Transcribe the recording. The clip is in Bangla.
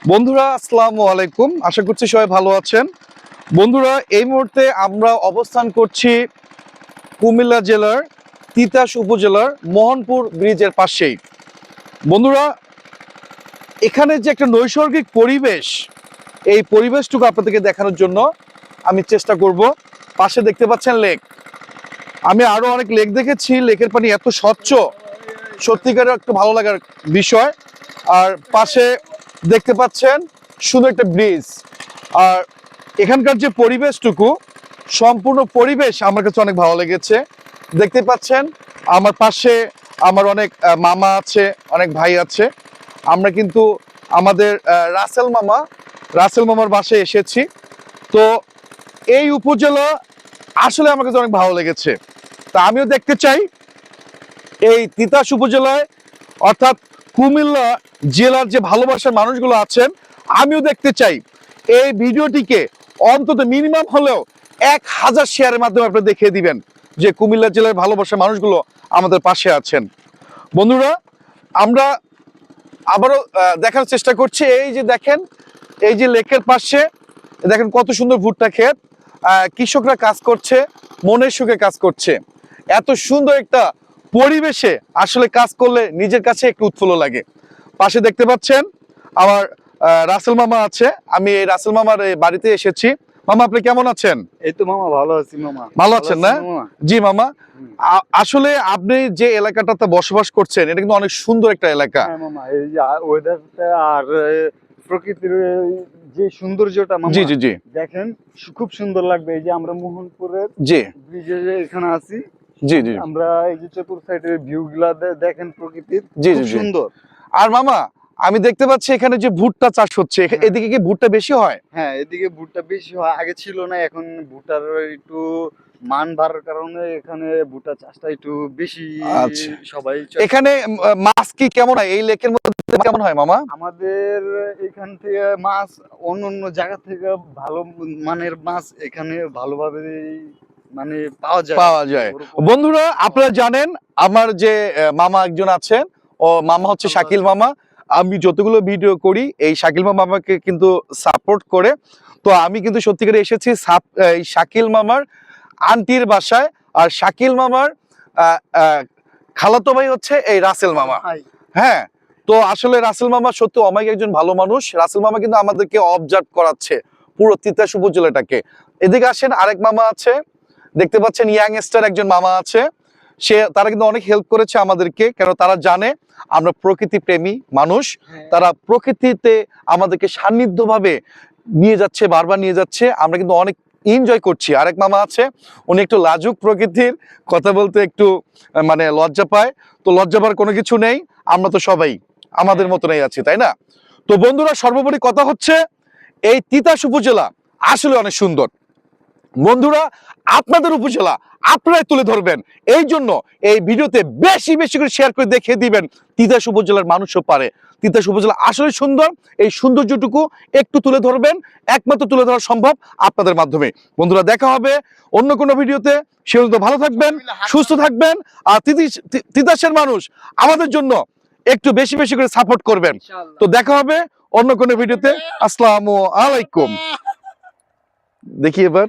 বন্ধুরা আসসালামু আলাইকুম, আশা করছি সবাই ভালো আছেন। বন্ধুরা এই মুহূর্তে আমরা অবস্থান করছি কুমিল্লা জেলার তিতাস উপজেলার মোহনপুর ব্রিজের পাশেই। বন্ধুরা এখানে যে একটা নৈসর্গিক পরিবেশ, এই পরিবেশটুকু আপনাদেরকে দেখানোর জন্য আমি চেষ্টা করব। পাশে দেখতে পাচ্ছেন লেক। আমি আরো অনেক লেক দেখেছি, লেকের পানি এত স্বচ্ছ, সত্যিকারের একটু ভালো লাগার বিষয়। আর পাশে দেখতে পাচ্ছেন সুন্দর একটা ব্রিজ। আর এখানকার যে পরিবেশটুকু, সম্পূর্ণ পরিবেশ আমার কাছে অনেক ভালো লেগেছে। দেখতে পাচ্ছেন আমার পাশে আমার অনেক মামা আছে, অনেক ভাই আছে। আমরা কিন্তু আমাদের রাসেল মামার বাসায় এসেছি। তো এই উপজেলা আসলে আমার কাছে অনেক ভালো লেগেছে। তা আমিও দেখতে চাই এই তিতাস উপজেলায় অর্থাৎ কুমিল্লা জেলার যে ভালোবাসার মানুষগুলো আছেন, আমিও দেখতে চাই এই ভিডিওটিকে অন্তত মিনিমাম হলেও 1000 শেয়ারের মাধ্যমে আপনি দেখিয়ে দিবেন যে কুমিল্লা জেলার ভালোবাসার মানুষগুলো আমাদের পাশে আছেন। বন্ধুরা আমরা আবারও দেখার চেষ্টা করছি। এই যে দেখেন, এই যে লেকের পাশে দেখেন কত সুন্দর ভুট্টা ক্ষেত, কৃষকরা কাজ করছে, মনের সুখে কাজ করছে। এত সুন্দর একটা পরিবেশে আসলে কাজ করলে নিজের কাছে একটু উৎফুল্ল লাগে। পাশে দেখতে পাচ্ছেন আমার রাসেল মামা আছে। আমি এই রাসেল মামার বাড়িতে এসেছি। মামা আপনি কেমন আছেন? এই তো মামা ভালো আছি মামা। ভালো আছেন না? জি মামা। আসলে আপনি যে এলাকাটাতে বসবাস করছেন এটা কিন্তু অনেক সুন্দর একটা এলাকা। হ্যাঁ মামা, এই যে ওয়েদারটা আর প্রকৃতির যে সৌন্দর্যটা মামা, জি জি জি দেখেন খুব সুন্দর লাগবে। এই যে আমরা মোহনপুরের জি ব্রিজে এখানে আছি, জি জি আমরা এই যে চতুর সাইডের ভিউ গুলা দেখেন প্রকৃতির, জি খুব জি জি। সুন্দর। আর মামা আমি দেখতে পাচ্ছি এখানে যে ভুট্টা চাষ হচ্ছে, এদিকে কি ভুট্টা বেশি হয়? হ্যাঁ, এদিকে ভুট্টা বেশি হয়, আগে ছিল না, এখন ভুট্টার একটু মান বাড়ার কারণে এখানে ভুট্টা চাষটা একটু বেশি আচ্ছা। সবাই এখানে মাছ কি কেমন হয় এই লেকের মধ্যে, কেমন হয় মামা? আমাদের এখান থেকে মাছ অন্য অন্য জায়গা থেকে ভালো মানের মাছ এখানে ভালোভাবে মানে পাওয়া যায়। ওরকম বন্ধুরা আপনারা জানেন আমার যে মামা একজন আছেন, ও মামা হচ্ছে শাকিল মামা। আমি যতগুলো ভিডিও করি এই শাকিল মামা আমাকে কিন্তু সাপোর্ট করে। তো আমি কিন্তু সত্যিকারে এসেছি এই শাকিল মামার আন্টির বাসায়। আর শাকিল মামার আহ, আহ, খালাতো ভাই হচ্ছে এই রাসেল মামা। হ্যাঁ, তো আসলে রাসেল মামা সত্যি অমায়িক একজন ভালো মানুষ। রাসেল মামা কিন্তু আমাদেরকে অবজার্ভ করাচ্ছে পুরো তিতাস উপজেলাটাকে। এদিকে আসেন, আরেক মামা আছে, দেখতে পাচ্ছেন ইয়াংস্টার একজন মামা আছে। তারা কিন্তু অনেক হেল্প করেছে আমাদেরকে, কেন তারা জানে আমরা প্রকৃতি প্রেমী মানুষ। তারা প্রকৃতিতে আমাদেরকে সান্নিধ্যভাবে নিয়ে যাচ্ছে, বারবার নিয়ে যাচ্ছে, আমরা কিন্তু অনেক এনজয় করছি। আরেক মামা আছে, উনি একটু লাজুক প্রকৃতির, কথা বলতে একটু মানে লজ্জা পায়। তো লজ্জা পাওয়ার কোনো কিছু নেই, আমরা তো সবাই আমাদের মতনই আছি, তাই না? তো বন্ধুরা সর্বোপরি কথা হচ্ছে এই তিতাস উপজেলা আসলে অনেক সুন্দর। বন্ধুরা আপনাদের উপজেলা আপনারাই তুলে ধরবেন, এই জন্য এই ভিডিওতে বেশি বেশি করে শেয়ার করে দেখিয়ে দিবেন তিতাস উপজেলার মানুষও পারে। তিতাস উপজেলা আসলে সুন্দর, এই সৌন্দর্যটুকু একটু তুলে ধরবেন, একমাত্র তুলে ধরা সম্ভব আপনাদের মাধ্যমে। বন্ধুরা দেখা হবে অন্য কোনো ভিডিওতে। সে পর্যন্ত ভালো থাকবেন, সুস্থ থাকবেন। আর তিতাসের মানুষ আমাদের জন্য একটু বেশি বেশি করে সাপোর্ট করবেন। তো দেখা হবে অন্য কোনো ভিডিওতে। আসসালামু আলাইকুম। দেখি এবার